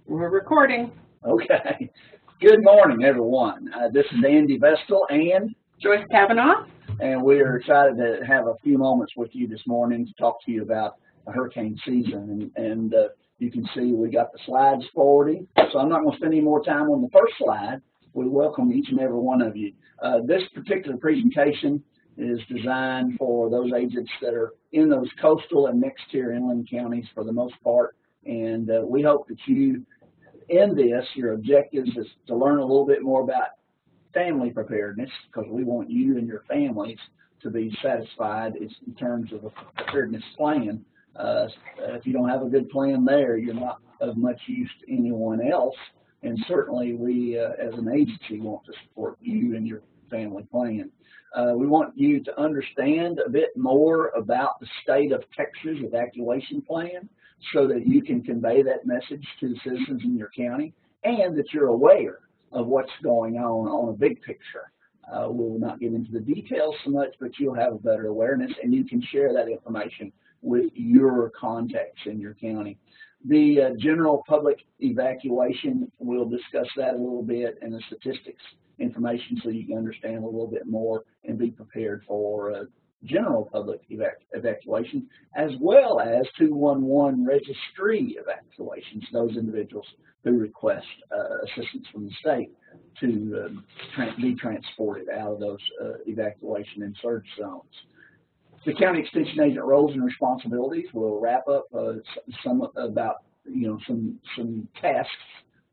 We're recording. Okay. Good morning, everyone. This is Andy Vestal and Joyce Kavanaugh. And we are excited to have a few moments with you this morning to talk to you about the hurricane season. And you can see we got the slides forwarding. So I'm not going to spend any more time on the first slide. We welcome each and every one of you. This particular presentation is designed for those agents that are in those coastal and next tier inland counties for the most part. And we hope that you, in this, your objectives is to learn a little bit more about family preparedness, because we want you and your families to be satisfied in terms of a preparedness plan. If you don't have a good plan there, you're not of much use to anyone else. And certainly we, as an agency, want to support you and your family plan. We want you to understand a bit more about the state of Texas evacuation plan so that you can convey that message to the citizens in your county and that you're aware of what's going on a big picture. We'll not get into the details so much, but you'll have a better awareness and you can share that information with your contacts in your county. The general public evacuation, we'll discuss that a little bit, and the statistics information so you can understand a little bit more and be prepared for general public evacuation, as well as 211 registry evacuations, those individuals who request assistance from the state to be transported out of those evacuation and surge zones. The county extension agent roles and responsibilities will wrap up some about some tasks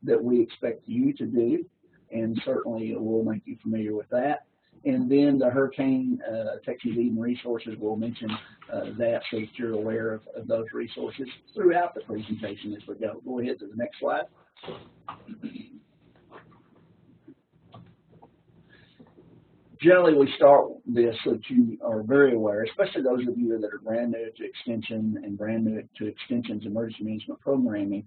that we expect you to do, and certainly we'll make you familiar with that. And then the Hurricane Texas Eden resources, we'll mention that so that you're aware of those resources throughout the presentation as we go. Go ahead to the next slide. Generally, we start this so that you are very aware, especially those of you that are brand new to Extension and brand new to Extension's emergency management programming.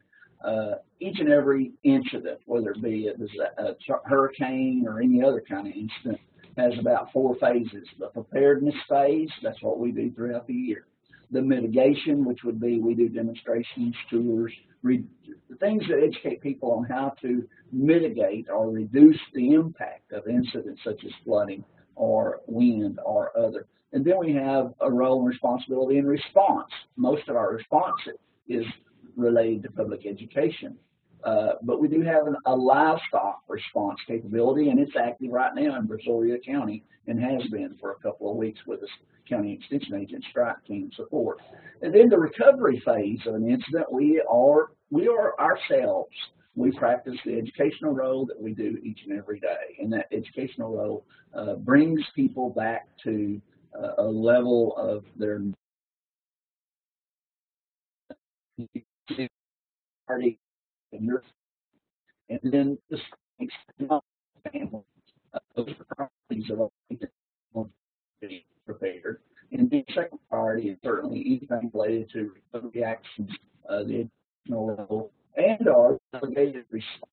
Each and every incident, whether it be a hurricane or any other kind of incident, has about 4 phases. The preparedness phase, that's what we do throughout the year. The mitigation, which would be we do demonstrations, tours, things that educate people on how to mitigate or reduce the impact of incidents such as flooding or wind or other. And then we have a role and responsibility in response. Most of our response is related to public education. But we do have a livestock response capability, and it's active right now in Brazoria County and has been for a couple of weeks with us county extension agent strike team support. And then the recovery phase of an incident, we are ourselves. We practice the educational role that we do each and every day, and that educational role brings people back to a level of their party and then the family. Those priorities are be prepared. And the second priority is certainly anything related to recovery actions, the educational role, and our delegated response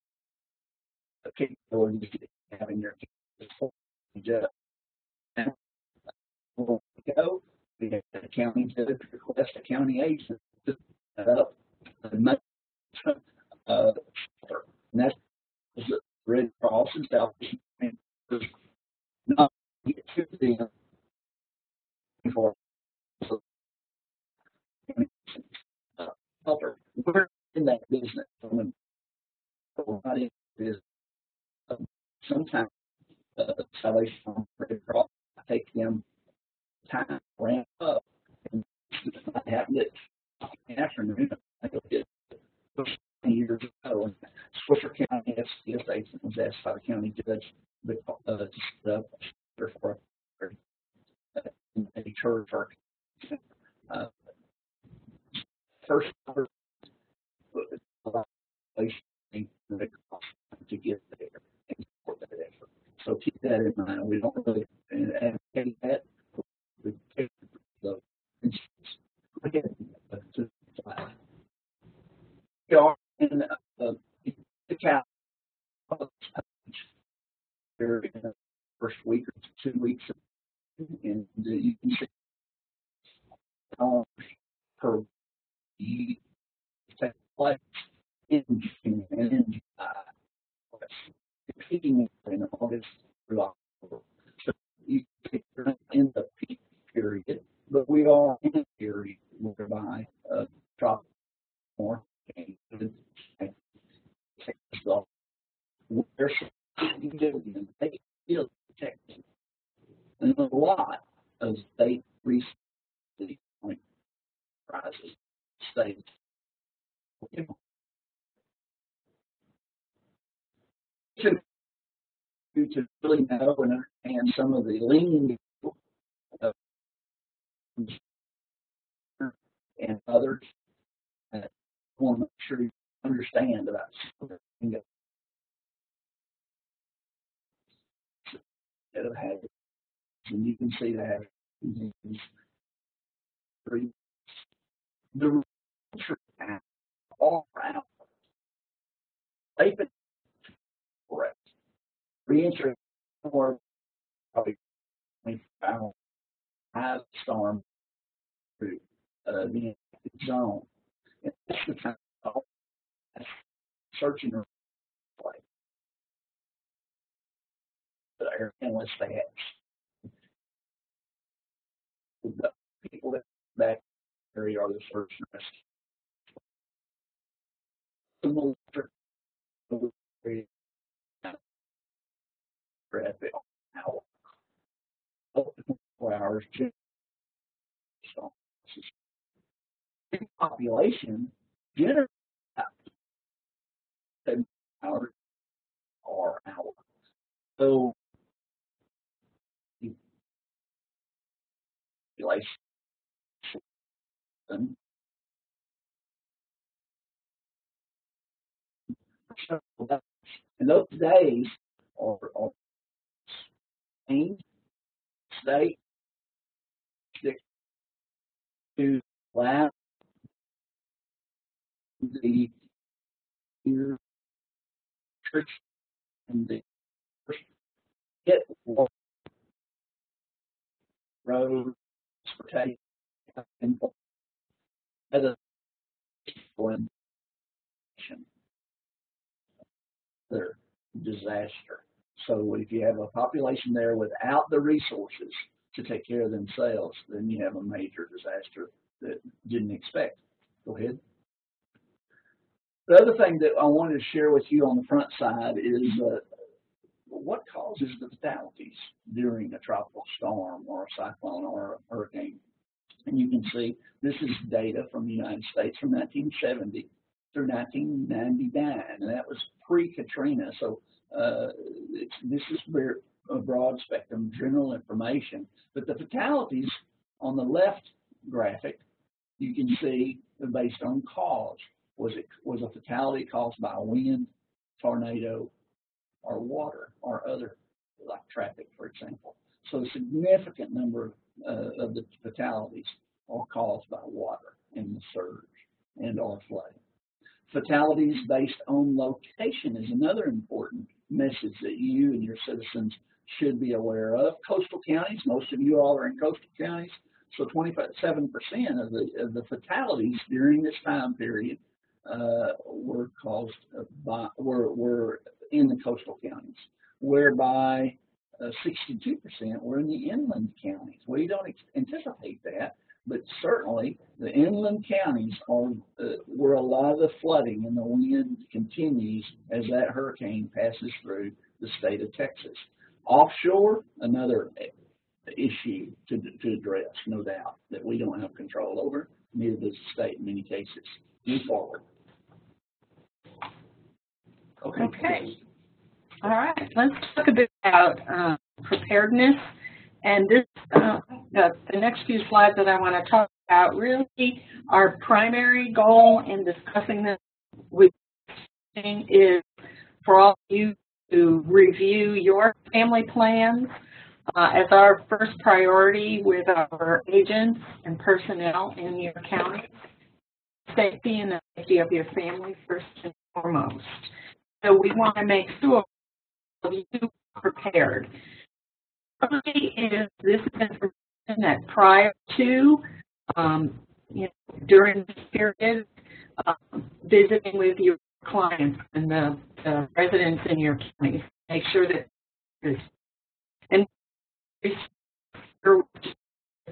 capabilities to having your just go. We have the county judge request a county agent to set up and that's the Red Cross and South not get to them before helper. We're in that business. We're not in business. Sometimes Salvation Red Cross take them time to ramp up, and I happened at afternoon. I did years ago, and Swisher County SDS agent was asked by the county judge to set up for a church or first to get there and support that effort. So keep that in mind. We don't really advocate that. We take the we are in the cap in the first week or 2 weeks, and you can see per take place in June and in July. Peaking in August through October. So you are in the peak period, but we are in a period whereby tropical storm they're they feel protected. And a lot of state recently rises states. To really know and understand some of the lean and others, I want to make sure you understand about that have habits, and you can see that the all around safe correct reentry or probably 25 high storm through the zone. And that's the time of searching the place unless they have the people that area are the search and rescue. Hours so population generally 10 hours or hour. So population and those days are state to last the year church and the hit road transportation and other their disaster. So if you have a population there without the resources to take care of themselves, then you have a major disaster that didn't expect. Go ahead. The other thing that I wanted to share with you on the front side is what causes the fatalities during a tropical storm or a cyclone or a hurricane. And you can see this is data from the United States from 1970 through 1999, and that was pre-Katrina. So this is very a broad spectrum general information. But the fatalities on the left graphic, you can see based on cause. Was a fatality caused by wind, tornado, or water, or other, like traffic, for example? So a significant number of the fatalities are caused by water in the surge and or flooding. Fatalities based on location is another important message that you and your citizens should be aware of. Coastal counties, most of you all are in coastal counties, so 27% of the fatalities during this time period were caused by were in the coastal counties, whereby 62% were in the inland counties. We don't anticipate that, but certainly the inland counties are where a lot of the flooding and the wind continues as that hurricane passes through the state of Texas. Offshore, another issue to address, no doubt, that we don't have control over, neither does the state in many cases. Move forward. Okay. All right. Let's talk a bit about preparedness. And this, the next few slides that I want to talk about, really our primary goal in discussing this with you is for all of you to review your family plans as our first priority with our agents and personnel in your county. Safety and the safety of your family first and foremost. So we want to make sure you are prepared. This is information that prior to, during this period, visiting with your clients and the residents in your county. Make sure that there's and if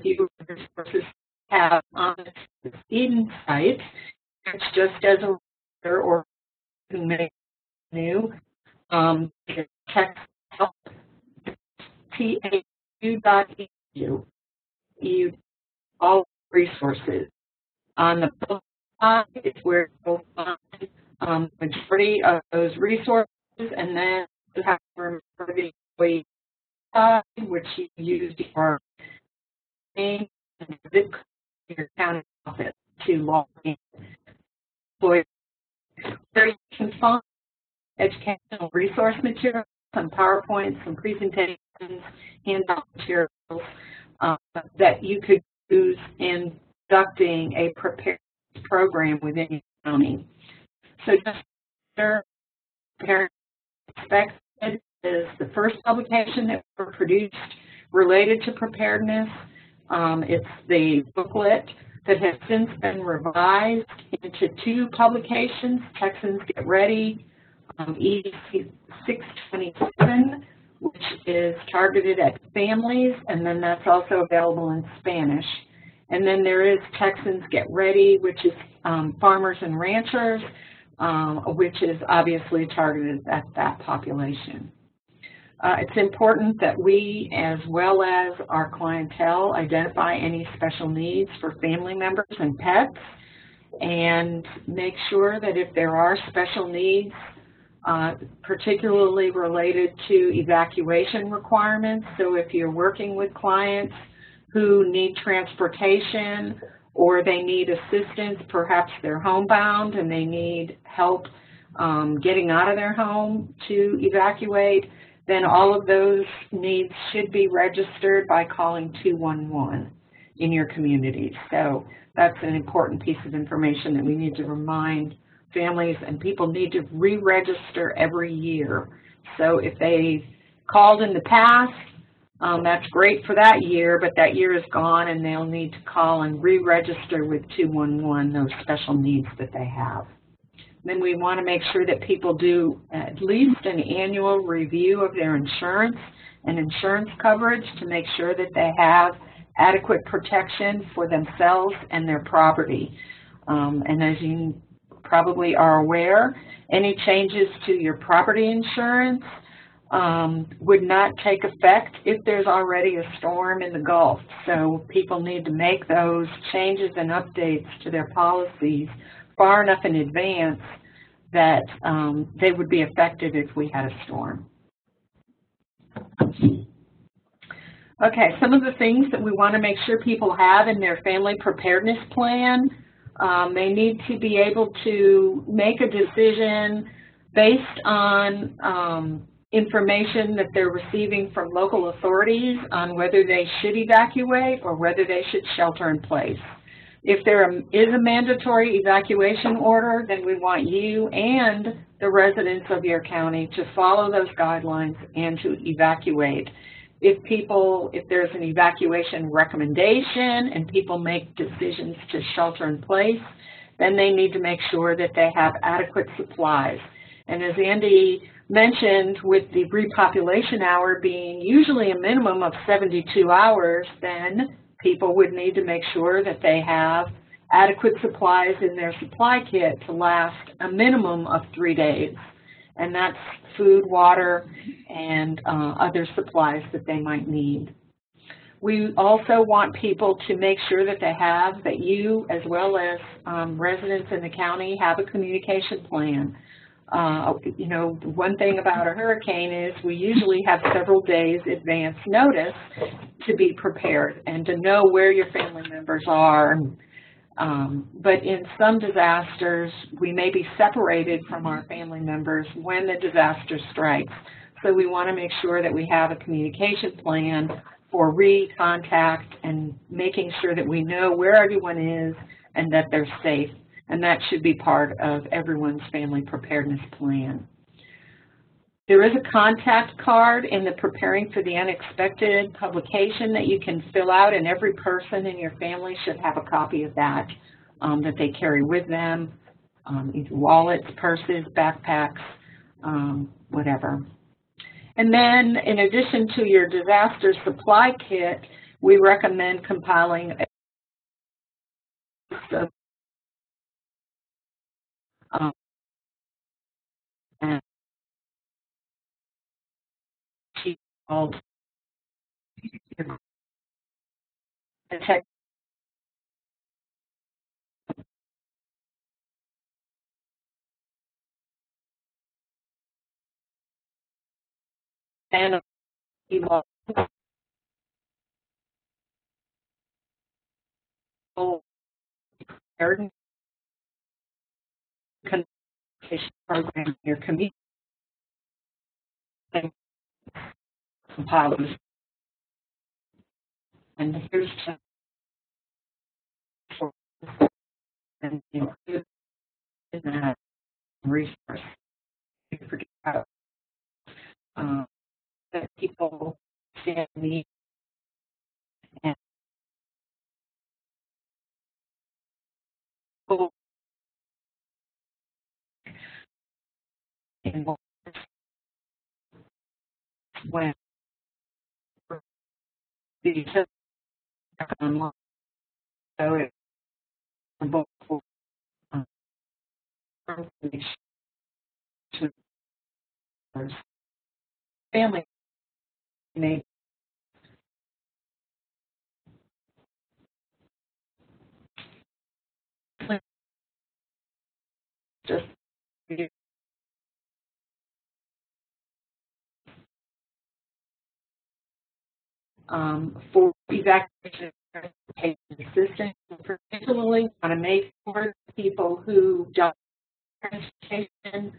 you resources have on the Eden site, it's just as a reader or to make new text help CEAs.edu. All resources. On the public side is where you'll find majority of those resources, and then you have to remember the employee side, which you use your name and zip code of your county office to log in. Where you can find educational resource materials, some PowerPoints, some presentations, handout materials that you could use in conducting a preparedness program within your county. So just Preparedness Expected is the first publication that were produced related to preparedness. It's the booklet that has since been revised into 2 publications, Texans Get Ready, EDC 627, which is targeted at families, and then that's also available in Spanish. And then there is Texans Get Ready, which is farmers and ranchers, which is obviously targeted at that population. It's important that we, as well as our clientele, identify any special needs for family members and pets, and make sure that if there are special needs, particularly related to evacuation requirements, so if you're working with clients who need transportation or they need assistance, perhaps they're homebound and they need help getting out of their home to evacuate, then all of those needs should be registered by calling 211 in your community. So that's an important piece of information that we need to remind families, and people need to re-register every year. So if they called in the past, that's great for that year, but that year is gone and they'll need to call and re-register with 211 those special needs that they have. Then we want to make sure that people do at least an annual review of their insurance and insurance coverage to make sure that they have adequate protection for themselves and their property. And as you probably are aware, any changes to your property insurance would not take effect if there's already a storm in the Gulf. So people need to make those changes and updates to their policies far enough in advance that they would be affected if we had a storm. Okay, some of the things that we want to make sure people have in their family preparedness plan. They need to be able to make a decision based on information that they're receiving from local authorities on whether they should evacuate or whether they should shelter in place. If there is a mandatory evacuation order, then we want you and the residents of your county to follow those guidelines and to evacuate. If there's an evacuation recommendation and people make decisions to shelter in place, then they need to make sure that they have adequate supplies. And as Andy mentioned, with the repopulation hour being usually a minimum of 72 hours, then people would need to make sure that they have adequate supplies in their supply kit to last a minimum of 3 days. And that's food, water, and other supplies that they might need. We also want people to make sure that you, as well as residents in the county, have a communication plan. You know, one thing about a hurricane is we usually have several days advance notice to be prepared and to know where your family members are. But in some disasters, we may be separated from our family members when the disaster strikes. So we want to make sure that we have a communication plan for re-contact and making sure that we know where everyone is and that they're safe. And that should be part of everyone's family preparedness plan. There is a contact card in the Preparing for the Unexpected publication that you can fill out, and every person in your family should have a copy of that that they carry with them. either wallets, purses, backpacks, whatever. And then, in addition to your disaster supply kit, we recommend compiling a list of and all and preparedness communication program in your community and compile those. And here's for and include in that resource. You forget about that people stand need and go involved when these are online. So it's both for to family may just for evacuation assistance, particularly want to make sure people who don't have transportation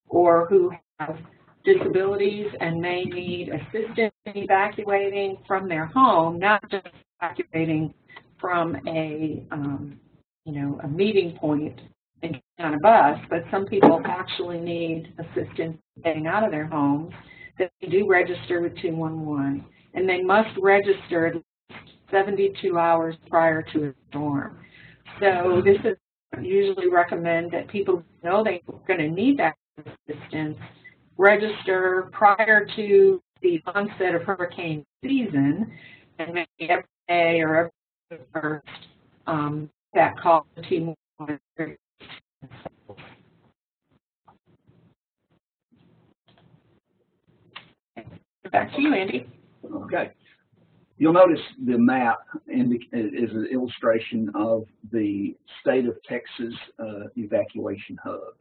or who have disabilities and may need assistance in evacuating from their home, not just evacuating from a a meeting point and getting on a bus, but some people actually need assistance getting out of their homes, that they do register with 211, and they must register at least 72 hours prior to a storm. So this is usually recommend that people know they're going to need that assistance, register prior to the onset of hurricane season, and maybe every day or every first that call to team. Back to you, Andy. Okay. You'll notice the map is an illustration of the state of Texas evacuation hubs.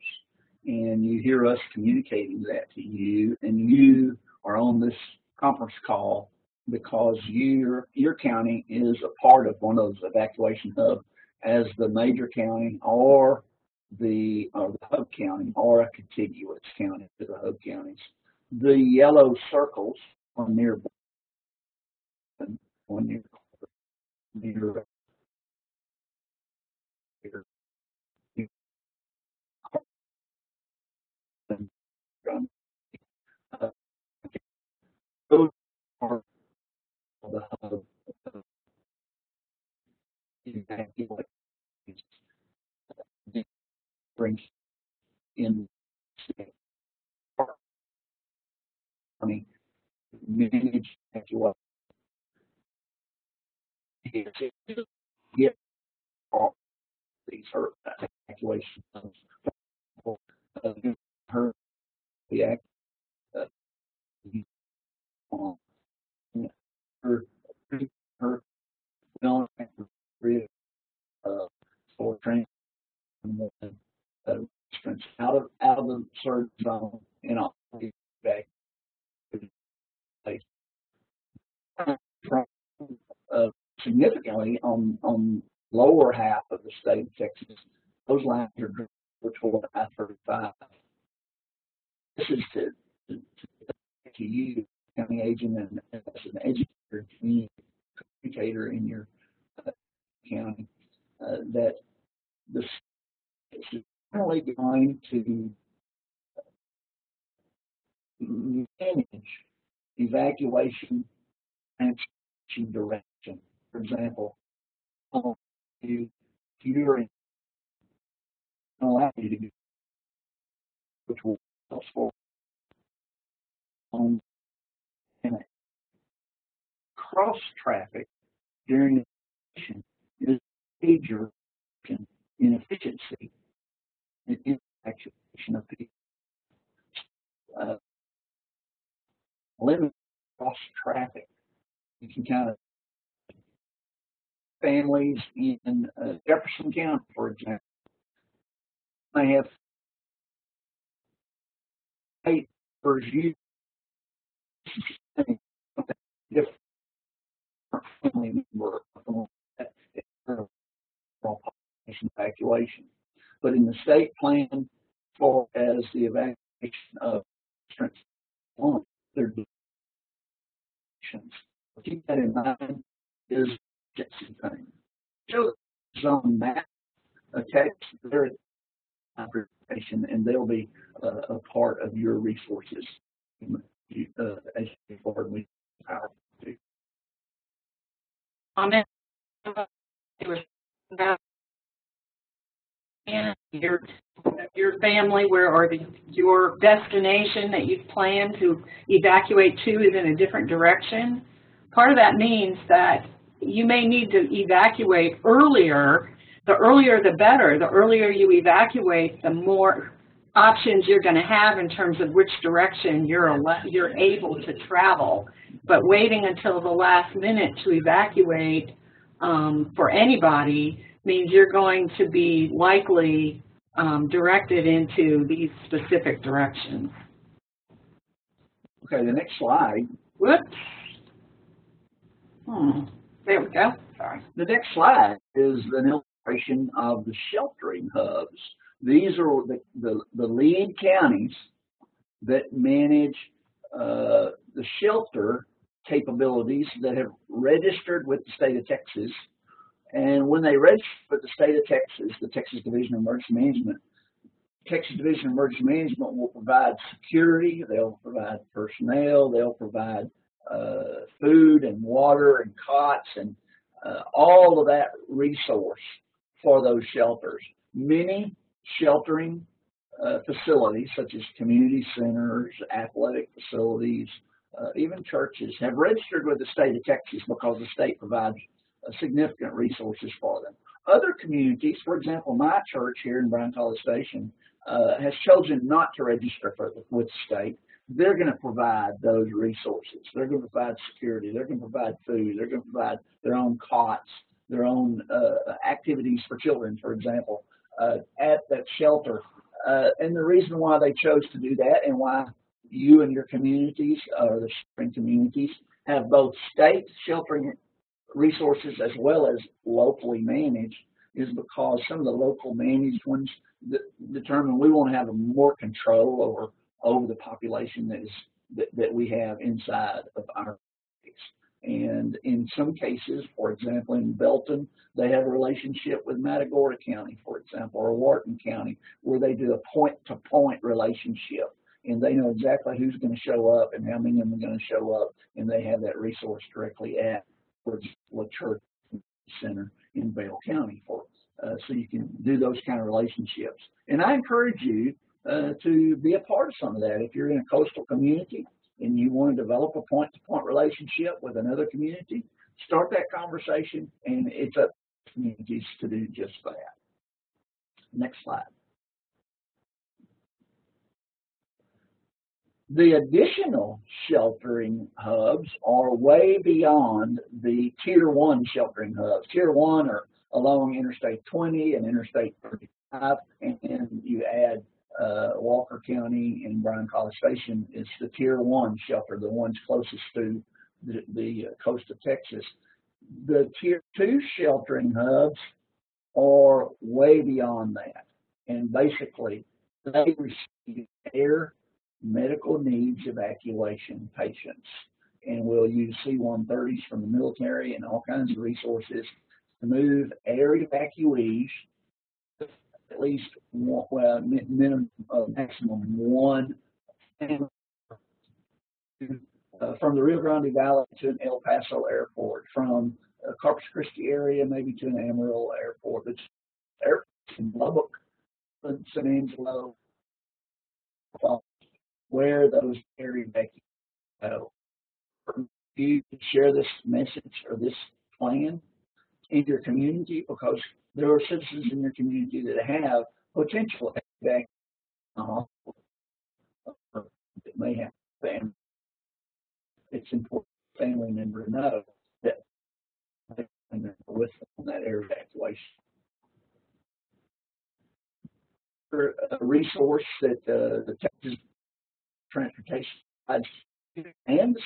And you hear us communicating that to you, and you are on this conference call because your county is a part of one of those evacuation hubs as the major county or the hub county or a contiguous county to the hub counties. The yellow circles are near one near those are the hub evacuations brings in county manage evacuation. Get all these evacuation her react her film for training out of the surge zone and all back place significantly on lower half of the state of Texas. Those lines are toward I-35. This is to you, county agent, and as an educator, communicator in your county, that the state is generally going to manage evacuation and direction. For example, you're in allow you to go, which will help for on and cross traffic during the mission is a major inefficiency in evacuation of people. Limit cross traffic. You can kind of families in Jefferson County, for example, may have 8 per year different family member population evacuation. But in the state plan, for as the evacuation of one, their directions. Keep that in mind. Is thing. Show the zone map, okay? Their application, and they'll be a part of your resources as you move forward with power. Comment about your family, where or your destination that you've planned to evacuate to is in a different direction. Part of that means that you may need to evacuate earlier. The earlier the better. The earlier you evacuate, the more options you're going to have in terms of which direction you're able to travel. But waiting until the last minute to evacuate for anybody means you're going to be likely directed into these specific directions. Okay, the next slide. Whoops. There we go. Sorry. The next slide is an illustration of the sheltering hubs. These are the lead counties that manage the shelter capabilities that have registered with the state of Texas. And when they register with the state of Texas, the Texas Division of Emergency Management, Texas Division of Emergency Management will provide security, they'll provide personnel, they'll provide food and water and cots and all of that resource for those shelters. Many sheltering facilities, such as community centers, athletic facilities, even churches, have registered with the state of Texas because the state provides significant resources for them. Other communities, for example, my church here in Bryan-College Station has chosen not to register with the state. They're going to provide those resources. They're going to provide security. They're going to provide food. They're going to provide their own cots, their own activities for children, for example, at that shelter. And the reason why they chose to do that and why you and your communities, or the sheltering communities, have both state sheltering resources as well as locally managed is because some of the local managed ones determine we want to have more control over the population that we have inside of our states. And in some cases, for example, in Belton, they have a relationship with Matagorda County, for example, or Wharton County, where they do a point-to-point relationship. And they know exactly who's going to show up and how many of them are going to show up, and they have that resource directly at, for example, a church center in Bale County for so you can do those kind of relationships. And I encourage you to be a part of some of that. If you're in a coastal community and you want to develop a point-to-point relationship with another community, start that conversation, and it's up to communities to do just that. Next slide. The additional sheltering hubs are way beyond the Tier 1 sheltering hubs. Tier 1 are along Interstate 20 and Interstate 35, and you add Walker County and Bryan-College Station is the Tier 1 shelter, the ones closest to the coast of Texas. The Tier 2 sheltering hubs are way beyond that, and basically they receive air medical needs evacuation patients, and we'll use C-130s from the military and all kinds of resources to move air evacuees, at least minimum maximum one, from the Rio Grande Valley to an El Paso airport, from a Corpus Christi area maybe to an Amarillo airport. It's airports in Lubbock, San Angelo, where those areas go. You can share this message or this plan in your community because there are citizens in your community that have potential evacuation that may have family. It's important for family member to know that they're with them on that air evacuation. A resource that the Texas Transportation and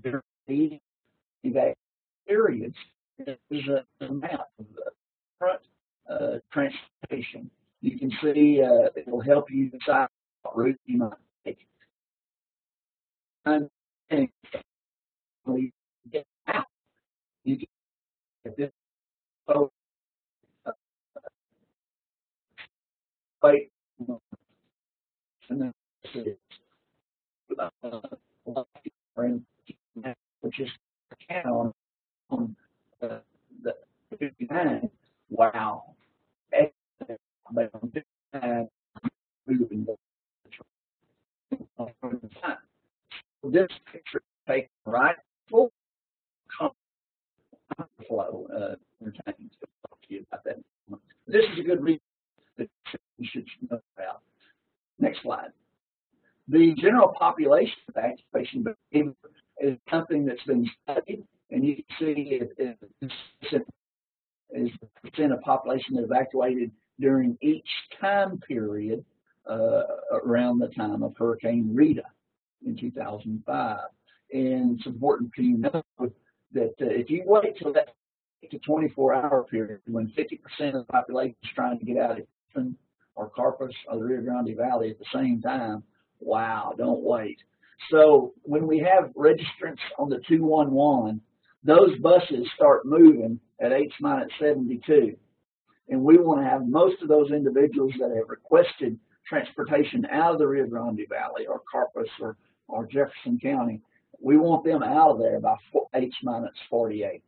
their evacuation areas is a map of the front transportation. You can see it will help you decide what route you might take. And we get out. You can get this photo. Wait, and then which is on the 59. Wow. Moving. This picture taken right full flow entertaining to talk to you about that. This is a good reason that you should know about. Next slide. The general population evacuation is something that's been studied, and you can see it is the percent of population that evacuated during each time period around the time of Hurricane Rita in 2005. And it's important to know that if you wait till that 24-hour period when 50% of the population is trying to get out of Houston or Corpus or the Rio Grande Valley at the same time, wow, don't wait. So when we have registrants on the 211, those buses start moving at H-72. And we want to have most of those individuals that have requested transportation out of the Rio Grande Valley or Corpus or Jefferson County, we want them out of there by H-48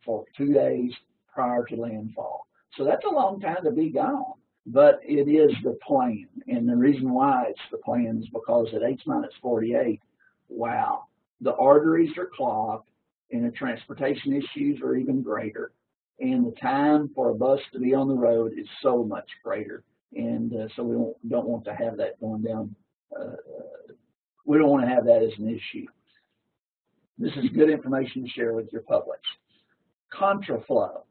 for 2 days prior to landfall. So that's a long time to be gone, but it is the plan. And the reason why it's the plan is because at H-48, wow, the arteries are clogged and the transportation issues are even greater. And the time for a bus to be on the road is so much greater. And so we don't want to have that going down. We don't want to have that as an issue. This is good information to share with your public. Contraflow.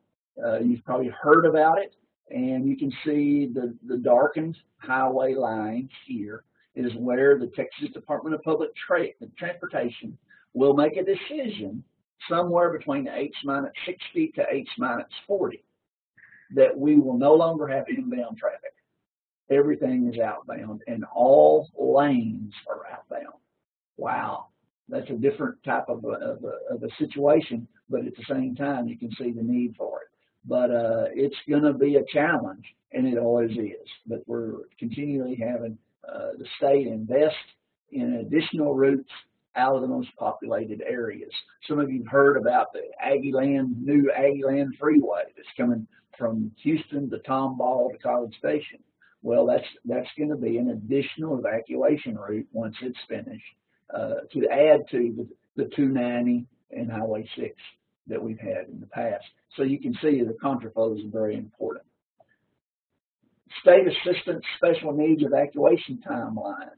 You've probably heard about it, and you can see the darkened highway lines here is where the Texas Department of Public Transportation will make a decision somewhere between H-60 to H-40 that we will no longer have inbound traffic. Everything is outbound, and all lanes are outbound. Wow, that's a different type of a situation, but at the same time, you can see the need for it. But it's going to be a challenge, and it always is. But we're continually having the state invest in additional routes out of the most populated areas. Some of you have heard about the new Aggieland Freeway that's coming from Houston to Tomball to College Station. Well, that's going to be an additional evacuation route once it's finished to add to the 290 and Highway 6 that we've had in the past. So you can see the contraflows are very important. State Assistance Special Needs Evacuation Timeline.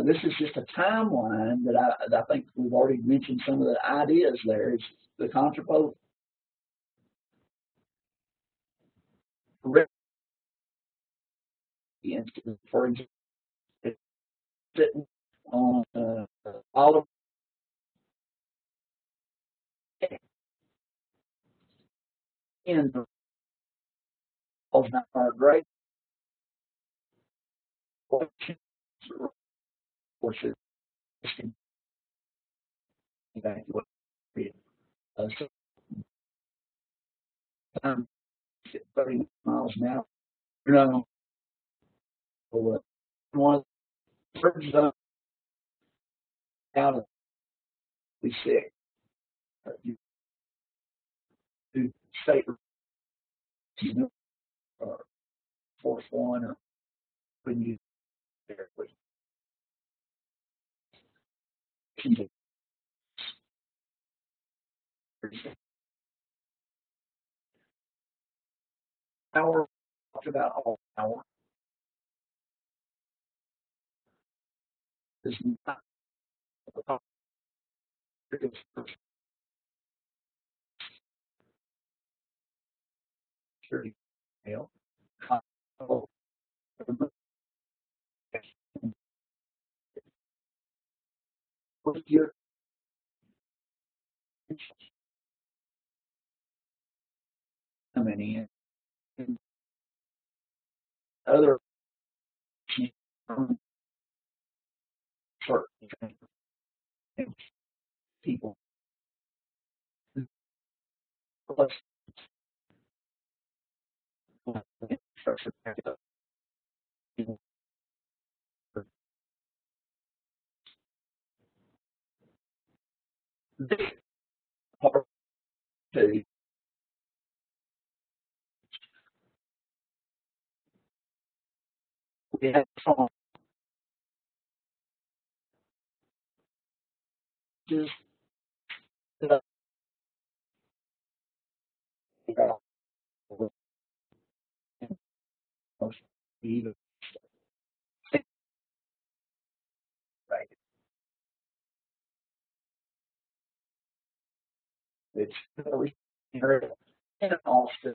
This is just a timeline that I think we've already mentioned some of the ideas there. It's the contraflow. For example, it's sitting on all of in our great forces evacuate. So, 30 miles an hour. You know, one of the first out of the sick. You do state force one or when you therapy. Power, talked about all power is not the security fail. With your how many and other people plus this part two we have songs just even right. It's really heard in Austin,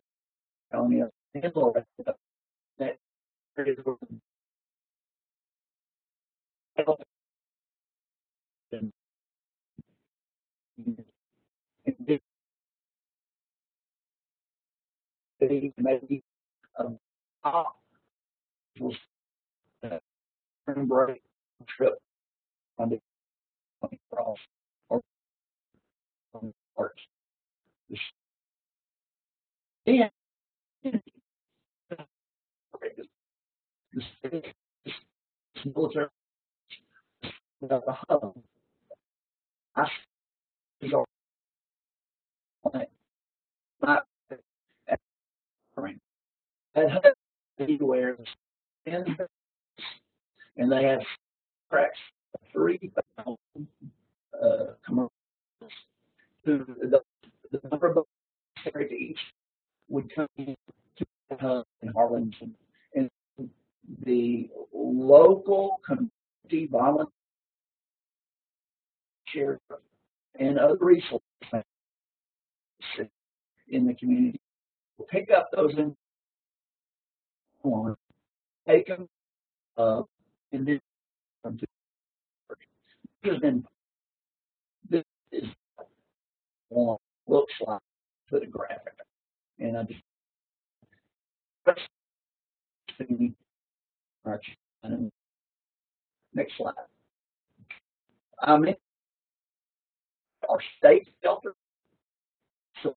California, and Florida that there is maybe top was spring break trip on the cross or parts. And the military without the hub, I see our planet not that hub anywhere and they have cracks 3,000 commercials to the number of carried each would come to the hub in Arlington and the local community volunteer and other resources in the community will pick up those informants, take them and then come to then this is one looks like for the graphic. And I just next slide. I'm in our state shelter. So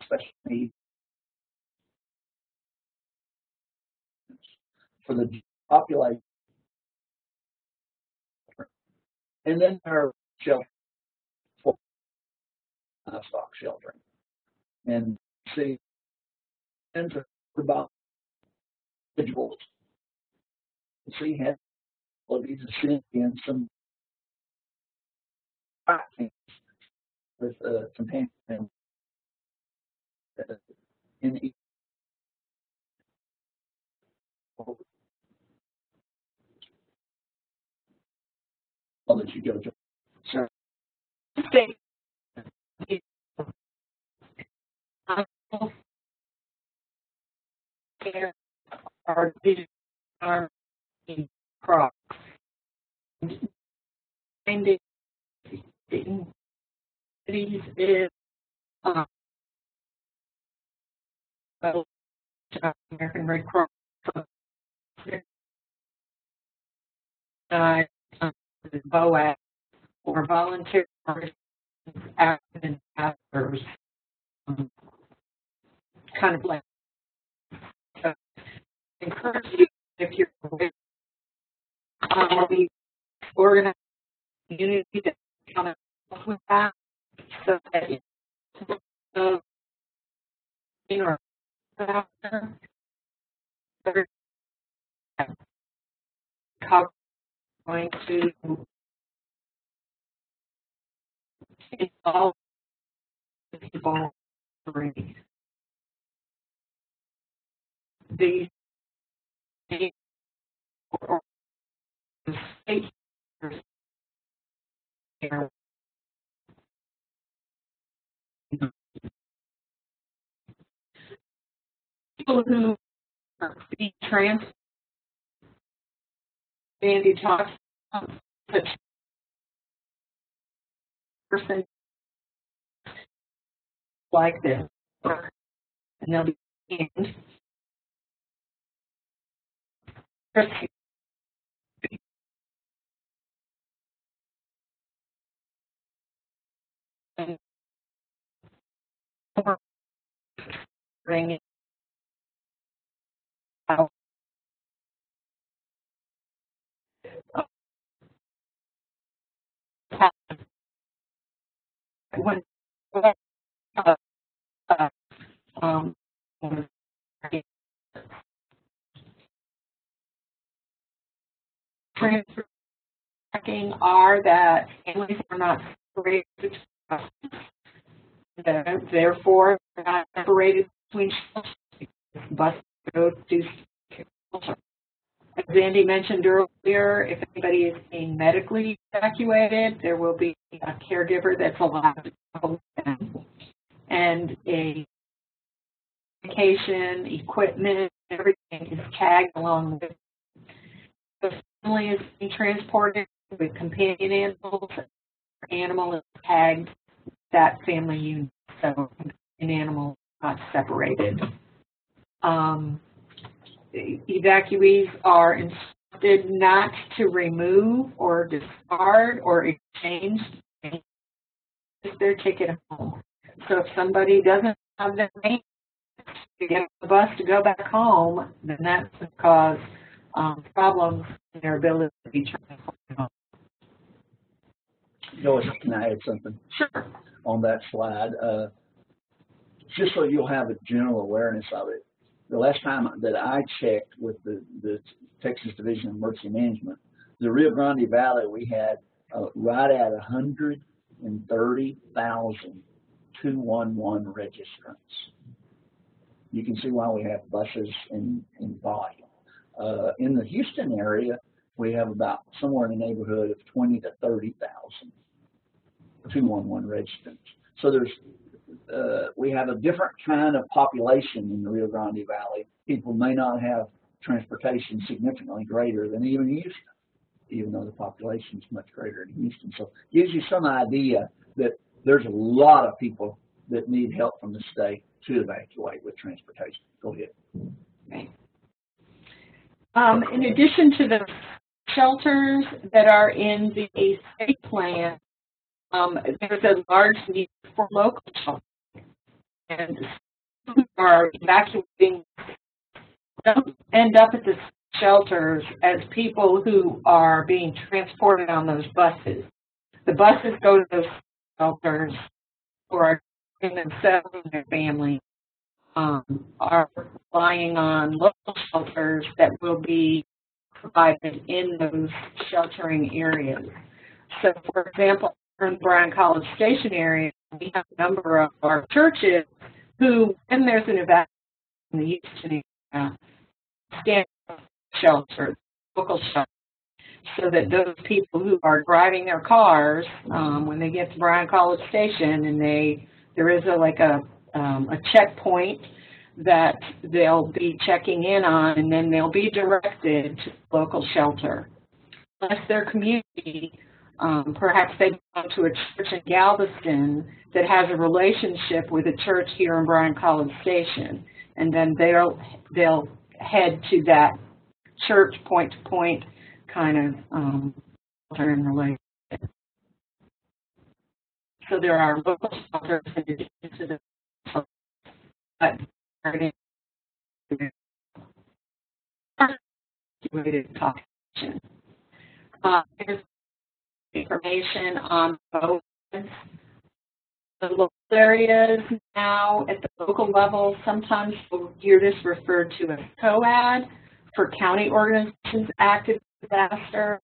special needs for the population. And then our shelter for stock sheltering. And see, and about individuals. See, have ability to send in some practice with a companion in each. I'll let you go, Joe. Sure. State. Our crops. And the cities is American Red Cross. BOAC or volunteer active ambassadors, kind of like encourage you if you're with the organized community that kind of help with that, so that it's out there. Going to involve people the state or the state people who are being trans. Andy talks about the person like this, and they'll be in. And bring it out. When um, transfer tracking are that families are not separated, therefore they're not separated between shelters. Bus go to shelter. As Andy mentioned earlier, if anybody is being medically evacuated, there will be a caregiver that's allowed to travel with them. And a medication, equipment, everything is tagged along with it. The family is being transported with companion animals. The animal is tagged that family unit, so companion animal not separated. Evacuees are instructed not to remove or discard or exchange their ticket home. So if somebody doesn't have their name to get on the bus to go back home, then that's going to cause problems in their ability to be transported home. Joyce, can I add something? Sure. On that slide? Just so you'll have a general awareness of it. The last time that I checked with the Texas Division of Emergency Management, the Rio Grande Valley, we had right at 130,000 211 registrants. You can see why we have buses in volume. In the Houston area, we have about somewhere in the neighborhood of 20 to 30,000 211 registrants. So there's we have a different kind of population in the Rio Grande Valley. People may not have transportation significantly greater than even Houston, even though the population is much greater in Houston. So it gives you some idea that there's a lot of people that need help from the state to evacuate with transportation. Go ahead. Okay. In addition to the shelters that are in the state plan, there's a large need for local shelters. And who are evacuating don't end up at the shelters as people who are being transported on those buses. The buses go to those shelters who are in themselves and their family are relying on local shelters that will be provided in those sheltering areas. So, for example, in the Bryan College Station area, we have a number of our churches who, when there's an evacuation in the Houston area, stand shelters, local shelters, so that those people who are driving their cars, when they get to Bryan College Station, and there is a checkpoint that they'll be checking in on, and then they'll be directed to the local shelter. Unless their community, perhaps they belong to a church in Galveston that has a relationship with a church here in Bryan College Station, and then they'll head to that church point-to-point kind of shelter and relationship. So there are local shelters in addition to the population. There's information on both the local areas now at the local level, sometimes you'll hear this referred to as COAD for county organizations active in disaster.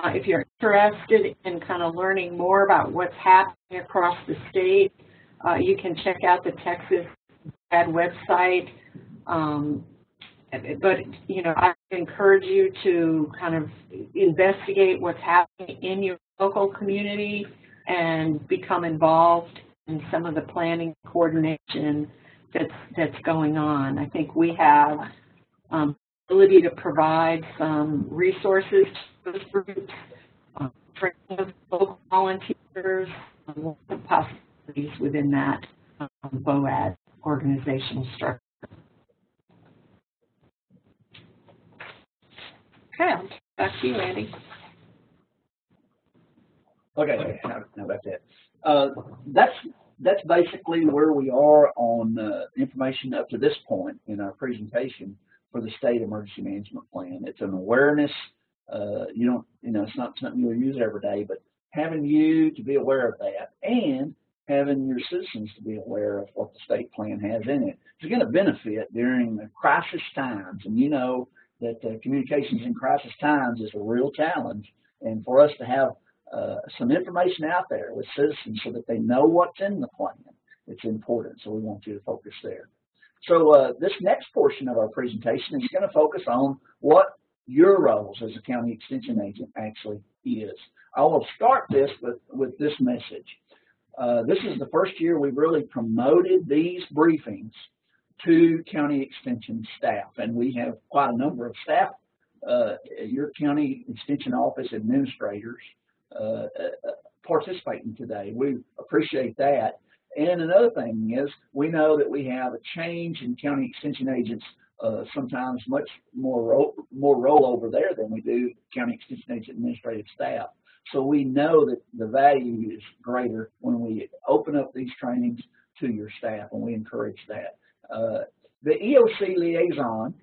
If you're interested in kind of learning more about what's happening across the state, you can check out the Texas COAD website. But, you know, I encourage you to kind of investigate what's happening in your local community and become involved in some of the planning coordination that's going on. I think we have ability to provide some resources to those groups, training of local volunteers, lots of possibilities within that BOAD organizational structure. Okay, I'll turn it back to you, Andy. Okay, how about that? That's basically where we are on information up to this point in our presentation for the state emergency management plan. It's an awareness. It's not something you'll use every day, but having you to be aware of that and having your citizens to be aware of what the state plan has in it is going to benefit during the crisis times. And you know that communications in crisis times is a real challenge. And for us to have some information out there with citizens so that they know what's in the plan, it's important. So we want you to focus there. So this next portion of our presentation is going to focus on what your roles as a county extension agent actually is. I will start this with this message. This is the first year we've really promoted these briefings to county extension staff, and we have quite a number of staff, your county extension office administrators participating today. We appreciate that. And another thing is we know that we have a change in county extension agents, sometimes much more rollover there than we do county extension agent administrative staff. So we know that the value is greater when we open up these trainings to your staff, and we encourage that. The EOC liaison,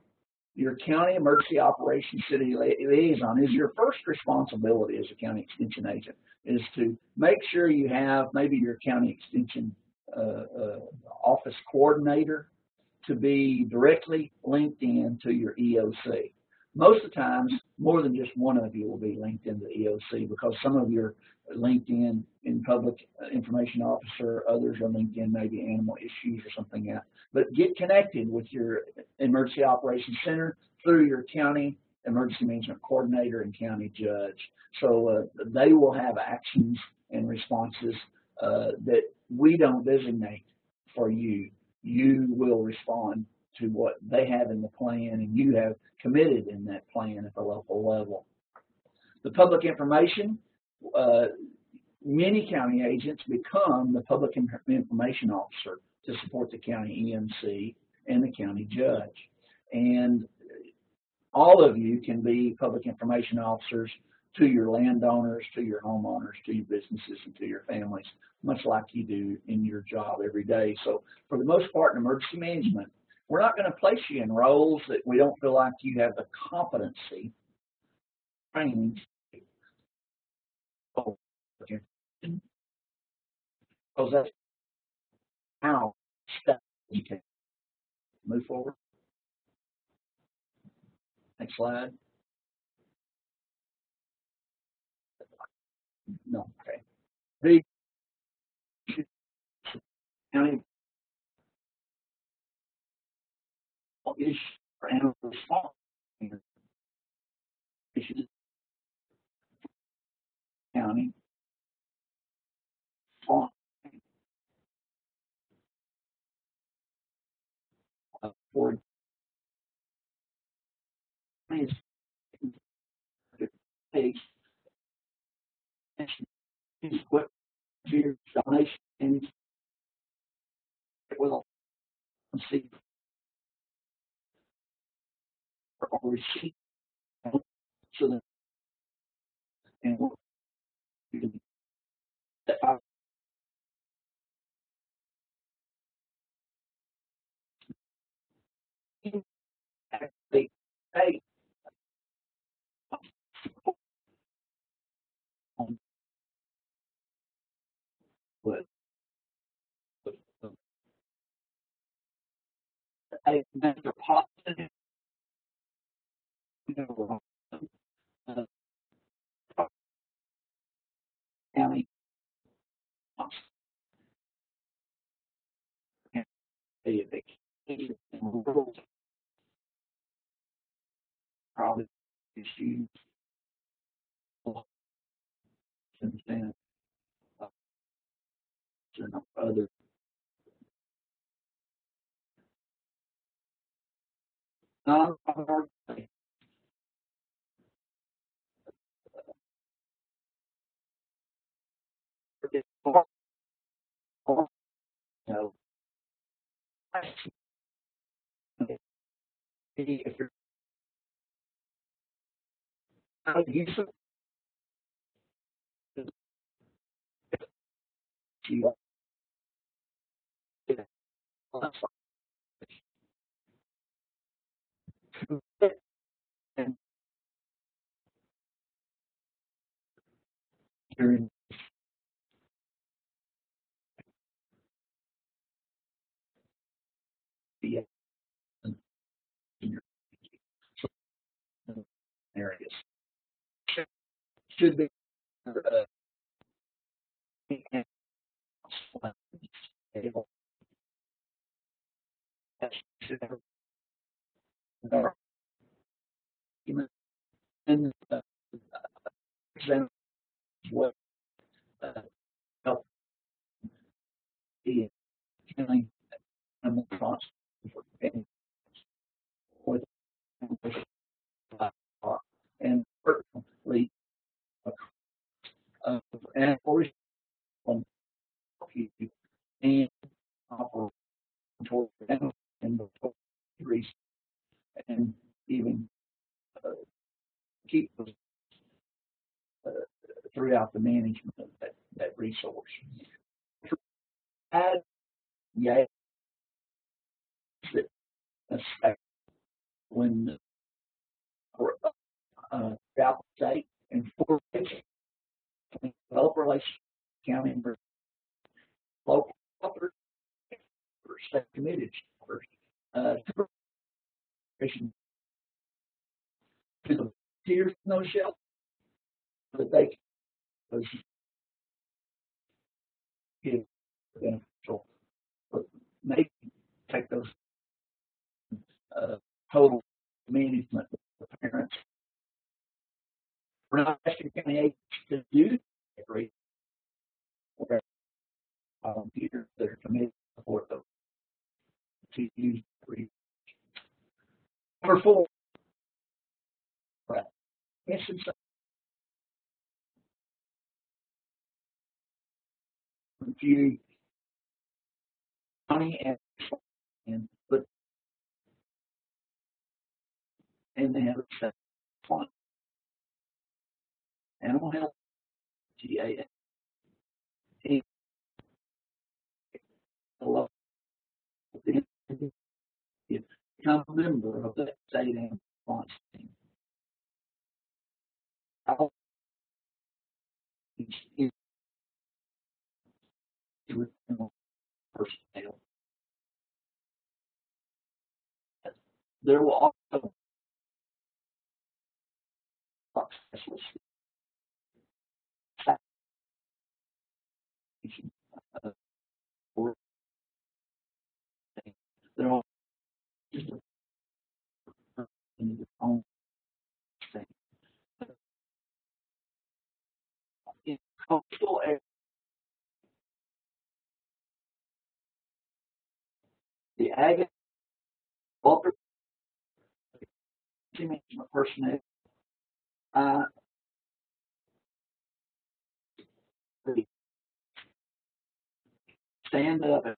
your county emergency operations city liaison, is your first responsibility as a county extension agent, is to make sure you have maybe your county extension office coordinator to be directly linked in to your EOC. Most of the times, more than just one of you will be linked into the EOC because some of you are linked in public information officer, others are linked in maybe animal issues or something else. But get connected with your emergency operations center through your county emergency management coordinator and county judge. So they will have actions and responses that we don't designate for you. You will respond to what they have in the plan, and you have committed in that plan at the local level. The public information, many county agents become the public information officer to support the county EMC and the county judge. And all of you can be public information officers to your landowners, to your homeowners, to your businesses, and to your families, much like you do in your job every day. So for the most part in emergency management, we're not going to place you in roles that we don't feel like you have the competency, training, because that's how you can move forward. Next slide. No, okay. The county is for animal response issues. County for takes equipment, donations, will see or receipt so that and they pay on a metropolitan county evacuation in rural probably issues and other non-power no, if you're not using it, you and you're in the areas. Should be able and present what help the healing and the cost with and certainly and for and operate toward and the reach and even keep throughout the management of that resource. Add, yeah, that when throughout the state and for develop relations county and local authors, state committed to the tiers no shelter that they can give beneficial, but maybe take those total management of the parents. We're not asking county agents to do great where volunteers that are committed to support those to use number 4. Review county and but and they have a set fund. Animal health, GA, become a member of that state and response team. Personnel. There will also specialists for they're all just in their own thing. In coastal areas, the ag water management personnel they stand up and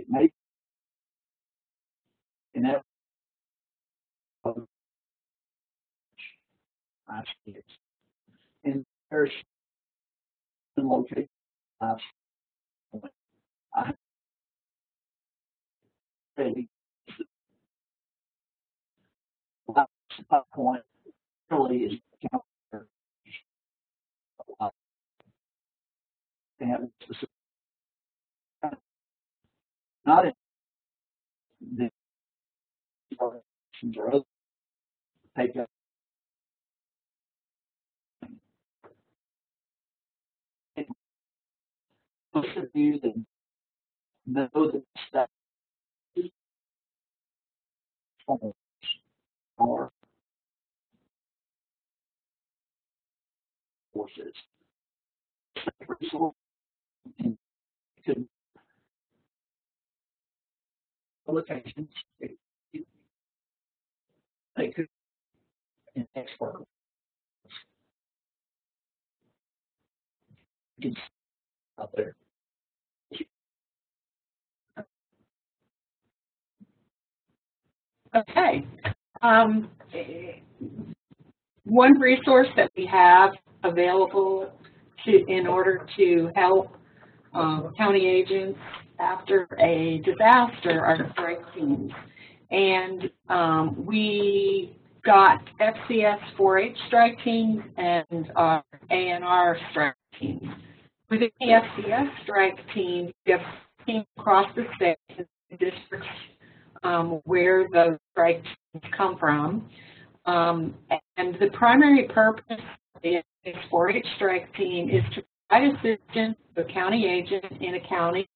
make and that I see it. And there's located I say that point really is counter and specific not in the organizations or others take up. Most of you that know that stuff are forces. And could publications, they could an expert out there. Okay. One resource that we have available in order to help county agents after a disaster are strike teams. And we got FCS 4-H strike teams and ANR strike teams. Within the FCS strike teams, we have teams across the state, districts where those strike teams come from. And the primary purpose of the 4-H strike team is to provide assistance to a county agent in a county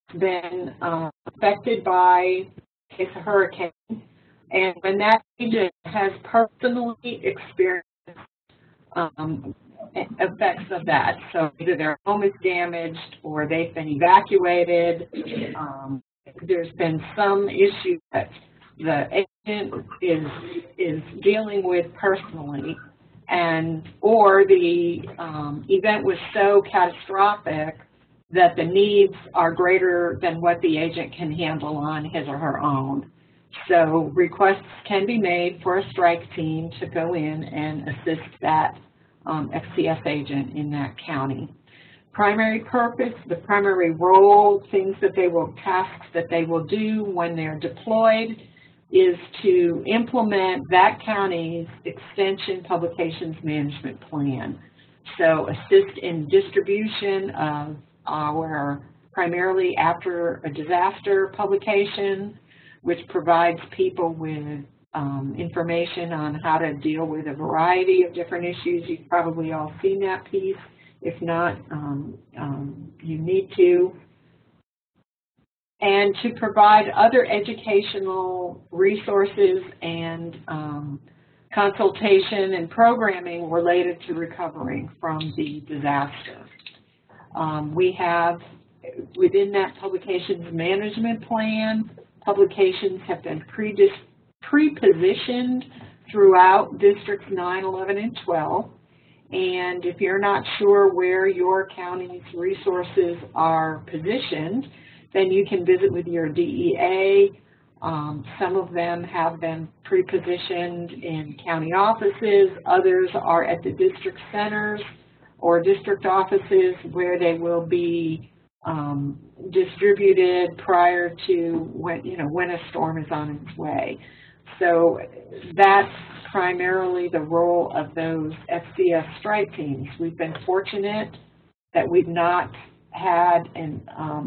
that's been affected by a hurricane. And when that agent has personally experienced effects of that, so either their home is damaged or they've been evacuated, there's been some issue that the agent is dealing with personally, and or the event was so catastrophic that the needs are greater than what the agent can handle on his or her own. So requests can be made for a strike team to go in and assist that FCS agent in that county. Primary purpose, the primary role, tasks that they will do when they're deployed is to implement that county's extension publications management plan. So assist in distribution of our primarily after a disaster publication, which provides people with information on how to deal with a variety of different issues. You've probably all seen that piece. If not, you need to. And to provide other educational resources and consultation and programming related to recovering from the disaster. We have, within that publications management plan, publications have been pre-positioned throughout districts 9, 11, and 12. And if you're not sure where your county's resources are positioned, then you can visit with your DEA. Some of them have been pre-positioned in county offices. Others are at the district centers or district offices where they will be distributed prior to when a storm is on its way. So that's primarily the role of those FCS strike teams. We've been fortunate that we've not had an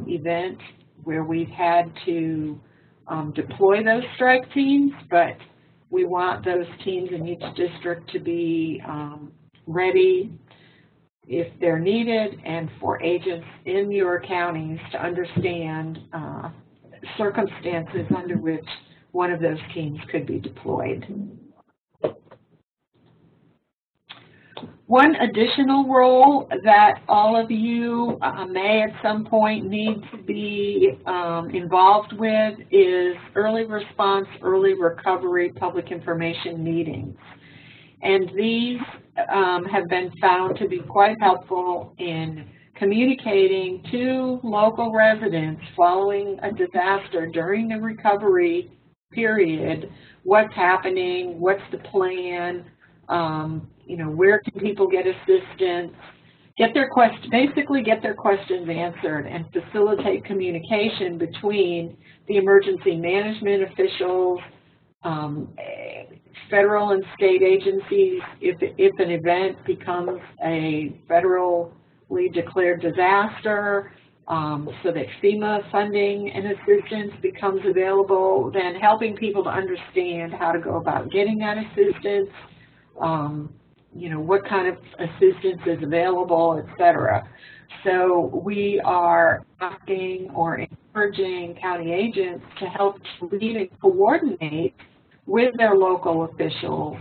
event where we've had to deploy those strike teams, but we want those teams in each district to be ready if they're needed, and for agents in your counties to understand circumstances under which one of those teams could be deployed. One additional role that all of you may at some point need to be involved with is early response, early recovery public information meetings. And these have been found to be quite helpful in communicating to local residents following a disaster during the recovery period, what's happening, what's the plan, where can people get assistance, basically get their questions answered and facilitate communication between the emergency management officials, federal and state agencies, if an event becomes a federally declared disaster, so that FEMA funding and assistance becomes available, then helping people to understand how to go about getting that assistance, you know, what kind of assistance is available, etc. So we are asking or encouraging county agents to help to lead and coordinate with their local officials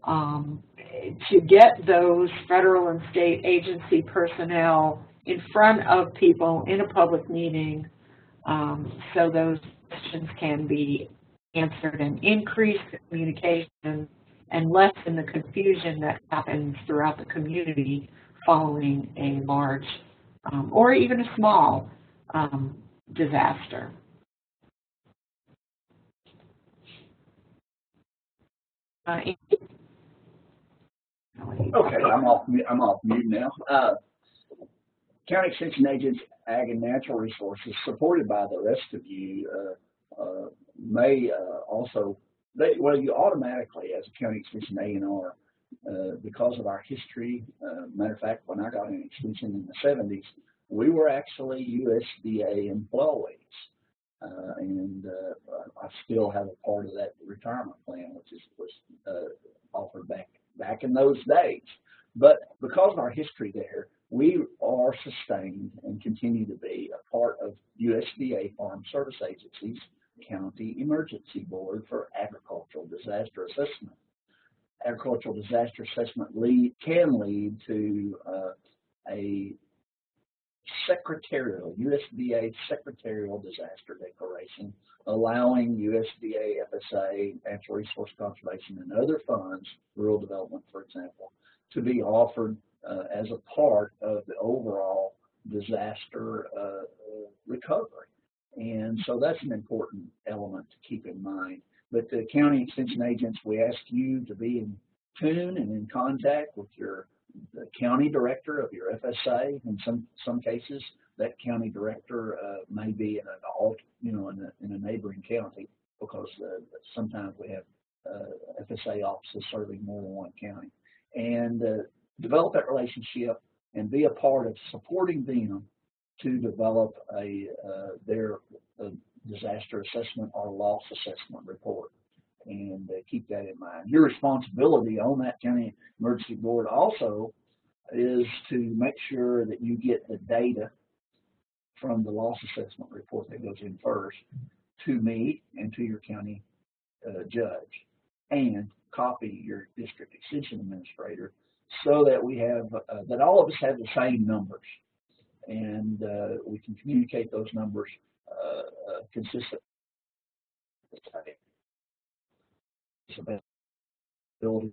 to get those federal and state agency personnel in front of people in a public meeting, so those questions can be answered and increase the communication and lessen the confusion that happens throughout the community following a large or even a small disaster. Okay, I'm off mute now. County Extension Agents, Ag and Natural Resources, supported by the rest of you, may also, you automatically, as a County Extension A&R, because of our history, matter of fact, when I got an extension in the 70s, we were actually USDA employees. And I still have a part of that retirement plan, which was offered back in those days. But because of our history there, we are sustained and continue to be a part of USDA Farm Service Agency's County Emergency Board for Agricultural Disaster Assessment. Agricultural disaster assessment can lead to a USDA secretarial disaster declaration, allowing USDA, FSA, Natural Resource Conservation, and other funds, rural development, for example, to be offered as a part of the overall disaster recovery. And so that's an important element to keep in mind. But the county extension agents, we ask you to be in tune and in contact with the county director of your FSA. In some cases, that county director may be in a neighboring county, because sometimes we have FSA offices serving more than one county. And develop that relationship and be a part of supporting them to develop their disaster assessment or loss assessment report. And keep that in mind. Your responsibility on that county emergency board also is to make sure that you get the data from the loss assessment report that goes in first to me and to your county judge, and copy your district extension administrator, so that we have that all of us have the same numbers, and we can communicate those numbers consistently. Ability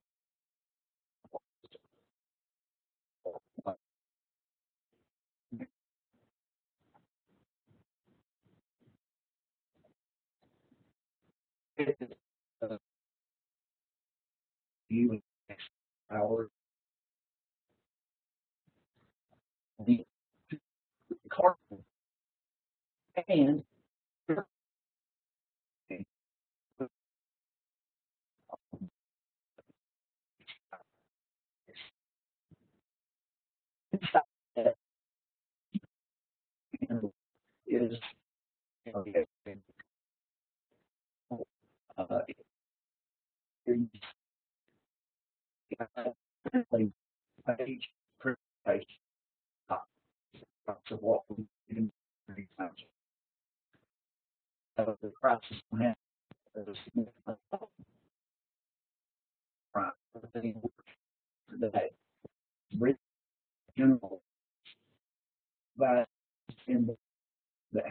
you next hour the carbon and inside that is page per page of what we do the crisis has a significant today. General, but in the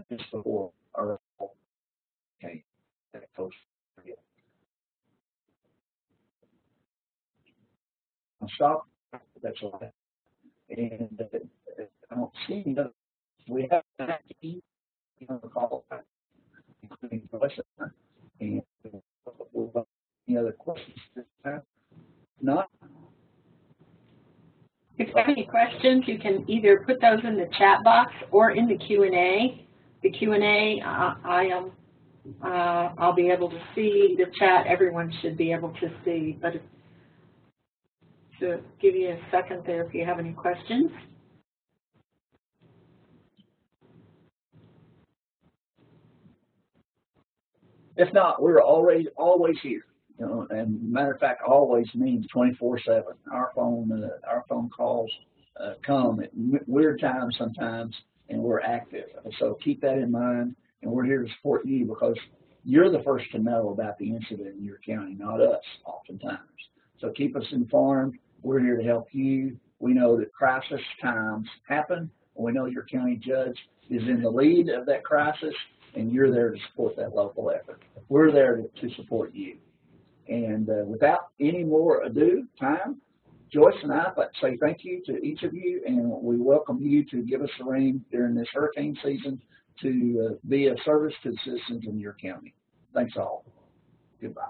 just before our okay, that goes I'll stop. That's all. And I don't see any other. We have to keep the call, including the lesson. And any other questions? Not. If you have any questions, you can either put those in the chat box or in the Q&A. The Q&A, I'll be able to see. The chat, everyone should be able to see. But to give you a second there if you have any questions. If not, we're always here. You know, and matter of fact, always means 24/7. Our phone calls come at weird times sometimes, and we're active. So keep that in mind, and we're here to support you because you're the first to know about the incident in your county, not us, oftentimes. So keep us informed. We're here to help you. We know that crisis times happen. We know your county judge is in the lead of that crisis, and you're there to support that local effort. We're there to support you. And without any more time, Joyce and I would like to say thank you to each of you, and we welcome you to give us a ring during this hurricane season to be of service to the citizens in your county. Thanks all. Goodbye.